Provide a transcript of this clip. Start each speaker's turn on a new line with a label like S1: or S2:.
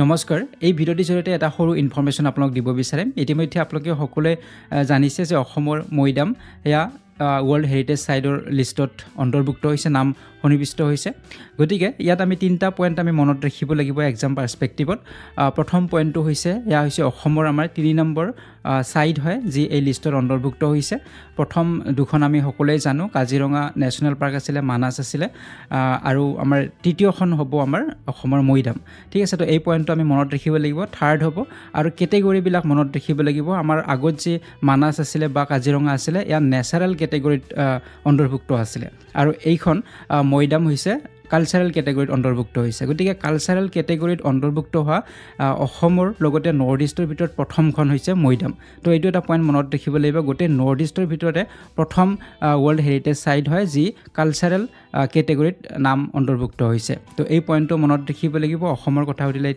S1: নমস্কাৰ এই ভিডিঅ'টিৰ জৰিয়তে এটা সৰু ইনফৰমেশ্যন আপোনাক দিব বিচাৰিম ইতিমধ্যে আপোনালোকে সকলোৱে জানিছে যে অসমৰ মৈদাম এয়া ৱৰ্ল্ড হেৰিটেজ সাইটৰ লিষ্টত অন্তৰ্ভুক্ত হৈছে নাম সন্নিবিষ্ট হৈছে গতিকে ইয়াত আমি তিনটা পইণ্ট আমি মনত ৰাখিব লাগিব এক্সাম পাৰ্সপেক্টিভত প্ৰথম পইণ্টটো হৈছে এয়া হৈছে অসমৰ আমাৰ 3 নম্বৰ সাইট হয় যি এই লিষ্টত অন্তৰ্ভুক্ত হৈছে প্ৰথম দুখন আমি সকলোৱে জানো কাজিৰঙা নেশ্যনেল পাৰ্ক আছিল মানাস আছিল আৰু আমাৰ তৃতীয়খন হ'ব আমাৰ অসমৰ মৈদাম ঠিক আছে তো এই পইণ্টটো আমি মনত ৰাখিব লাগিব থাৰ্ড হ'ব আৰু কেটেগৰী বিলাক মনত ৰাখিব লাগিব আমাৰ আগত যে মানাস আছিল বা কাজিৰঙা আছিল ইয়া নেচাৰেল কেটেগৰীত অন্তৰ্ভুক্ত আছিল আৰু এইখন মৈদাম হৈছে কালচাৰেল কেটেগৰীত অন্তৰ্ভুক্ত হৈছে গতিকে কালচাৰেল কেটেগৰীত অন্তৰ্ভুক্ত হোৱা অসমৰ লগতে নৰ্থ ইষ্টৰ ভিতৰত প্ৰথমখন হৈছে মৈদাম তো এইটো এটা পইণ্ট মনত ৰাখিব লাগিব গোটেই নৰ্থ ইষ্টৰ ভিতৰতে প্ৰথম ৱৰ্ল্ড হেৰিটেজ সাইট হয় যি কালচাৰেল কেটেগৰীত নাম অন্তৰ্ভুক্ত হৈছে তো এই পইণ্টটো মনত ৰাখিব লাগিব অসমৰ কথা উঠিলে